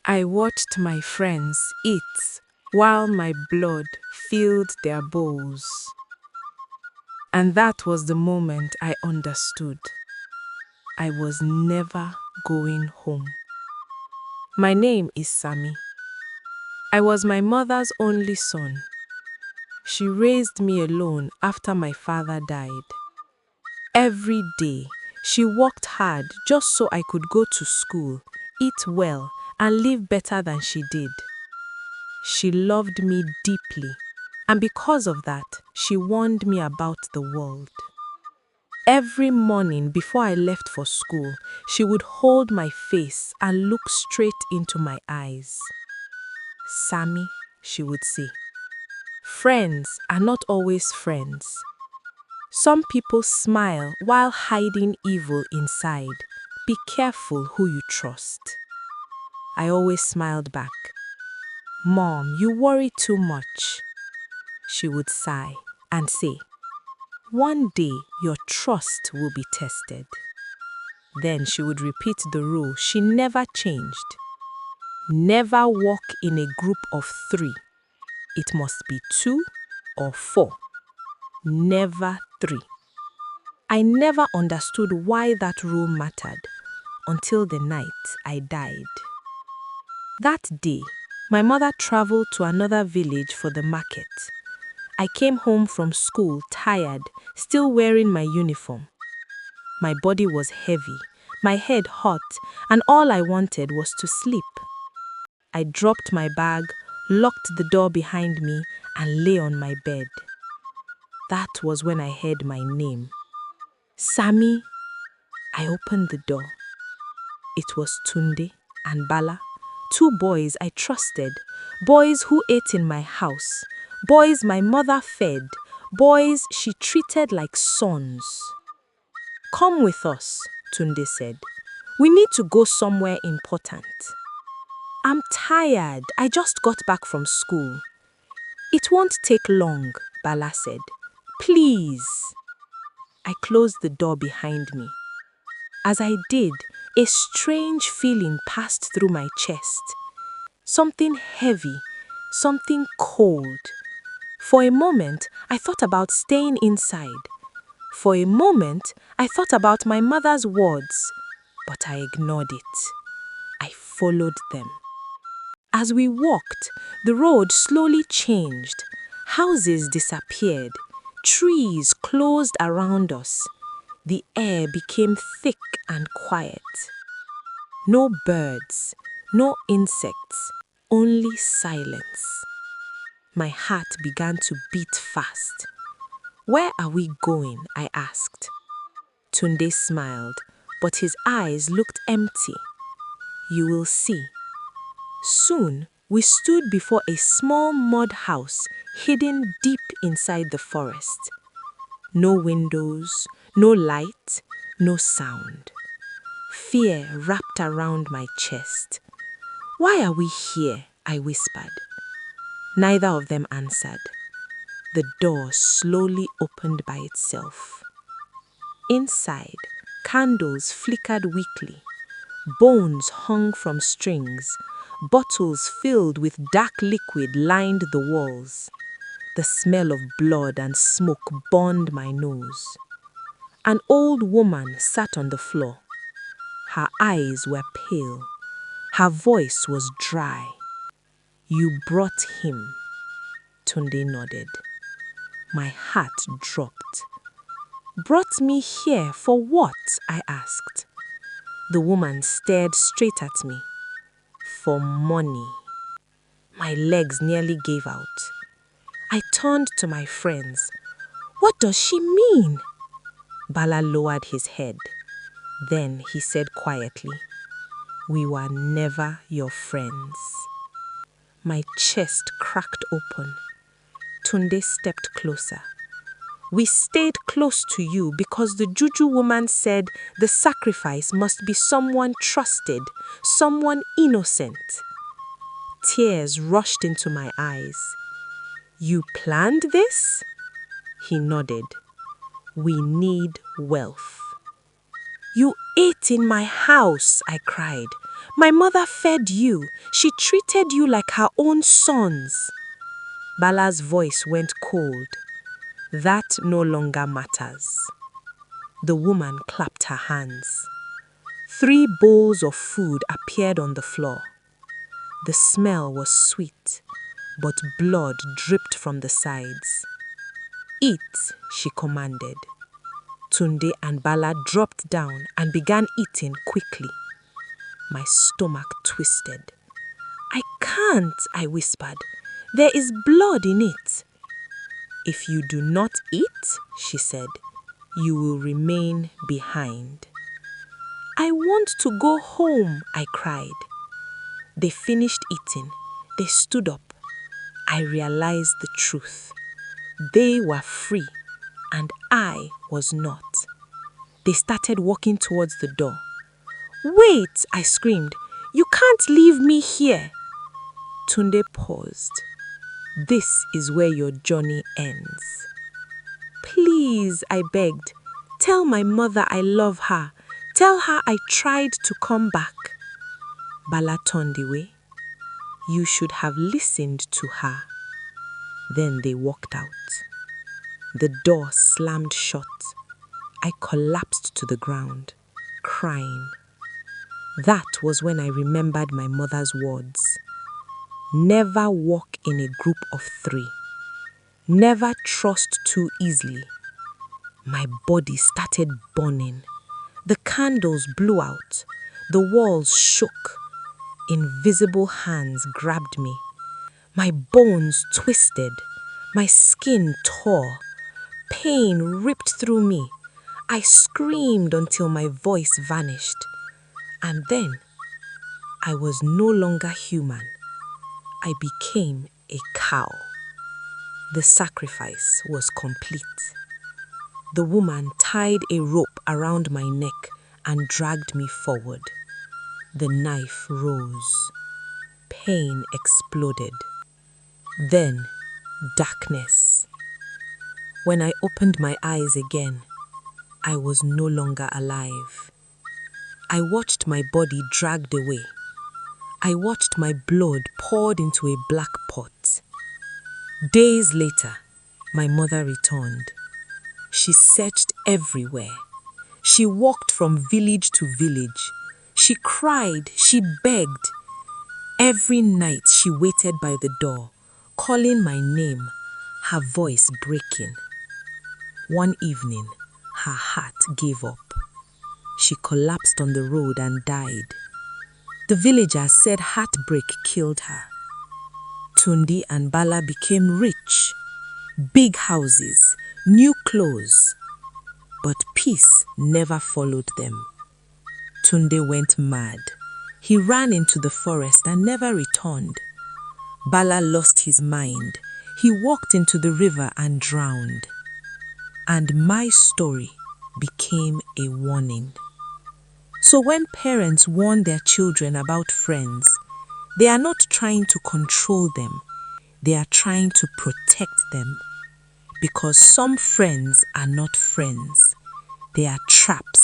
I watched my friends eat while my blood filled their bowls. And that was the moment I understood I was never going home. My name is Sammy. I was my mother's only son. She raised me alone after my father died. Every day, she worked hard just so I could go to school, eat well, and live better than she did. She loved me deeply, and because of that, she warned me about the world. Every morning before I left for school, she would hold my face and look straight into my eyes. Sammy, she would say, friends are not always friends. Some people smile while hiding evil inside. Be careful who you trust. I always smiled back. Mom, you worry too much. She would sigh and say, one day your trust will be tested. Then she would repeat the rule she never changed. Never walk in a group of 3. It must be 2 or 4. Never 3. I never understood why that rule mattered until the night I died. That day, my mother traveled to another village for the market. I came home from school tired, still wearing my uniform. My body was heavy, my head hot, and all I wanted was to sleep. I dropped my bag, locked the door behind me, and lay on my bed. That was when I heard my name. Sammy. I opened the door. It was Tunde and Bala, 2 boys I trusted, boys who ate in my house, boys my mother fed, boys she treated like sons. Come with us, Tunde said. We need to go somewhere important. I'm tired. I just got back from school. It won't take long, Bala said. Please. I closed the door behind me. As I did, a strange feeling passed through my chest. Something heavy, something cold. For a moment, I thought about staying inside. For a moment, I thought about my mother's words, but I ignored it. I followed them. As we walked, the road slowly changed. Houses disappeared. Trees closed around us. The air became thick and quiet. No birds, no insects, only silence. My heart began to beat fast. Where are we going? I asked. Tunde smiled, but his eyes looked empty. You will see. Soon, we stood before a small mud house hidden deep inside the forest. No windows, no light, no sound. Fear wrapped around my chest. Why are we here? I whispered. Neither of them answered. The door slowly opened by itself. Inside, candles flickered weakly. Bones hung from strings. Bottles filled with dark liquid lined the walls. The smell of blood and smoke burned my nose. An old woman sat on the floor. Her eyes were pale. Her voice was dry. You brought him. Tunde nodded. My heart dropped. Brought me here for what? I asked. The woman stared straight at me. For money. My legs nearly gave out. I turned to my friends. What does she mean? Bala lowered his head. Then he said quietly, we were never your friends. My chest cracked open. Tunde stepped closer. We stayed close to you because the Juju woman said the sacrifice must be someone trusted, someone innocent. Tears rushed into my eyes. You planned this? He nodded. We need wealth. You ate in my house, I cried. My mother fed you. She treated you like her own sons. Bala's voice went cold. That no longer matters. The woman clapped her hands. 3 bowls of food appeared on the floor. The smell was sweet, but blood dripped from the sides. Eat, she commanded. Tunde and Bala dropped down and began eating quickly. My stomach twisted. I can't, I whispered. There is blood in it. If you do not eat, she said, you will remain behind. I want to go home, I cried. They finished eating. They stood up. I realized the truth. They were free, and I was not. They started walking towards the door. Wait, I screamed. You can't leave me here. Tunde paused. This is where your journey ends. Please, I begged. Tell my mother I love her. Tell her I tried to come back. Bala turned away. You should have listened to her. Then they walked out. The door slammed shut. I collapsed to the ground, crying. That was when I remembered my mother's words. Never walk in a group of 3. Never trust too easily. My body started burning. The candles blew out. The walls shook. Invisible hands grabbed me. My bones twisted. My skin tore. Pain ripped through me. I screamed until my voice vanished. And then, I was no longer human. I became a cow. The sacrifice was complete. The woman tied a rope around my neck and dragged me forward. The knife rose. Pain exploded. Then, darkness. When I opened my eyes again, I was no longer alive. I watched my body dragged away. I watched my blood poured into a black pot. Days later, my mother returned. She searched everywhere. She walked from village to village. She cried, she begged. Every night she waited by the door, calling my name, her voice breaking. One evening, her heart gave up. She collapsed on the road and died. The villagers said heartbreak killed her. Tunde and Bala became rich. Big houses, new clothes. But peace never followed them. Tunde went mad. He ran into the forest and never returned. Bala lost his mind. He walked into the river and drowned. And my story became a warning. So when parents warn their children about friends, they are not trying to control them. They are trying to protect them. Because some friends are not friends. They are traps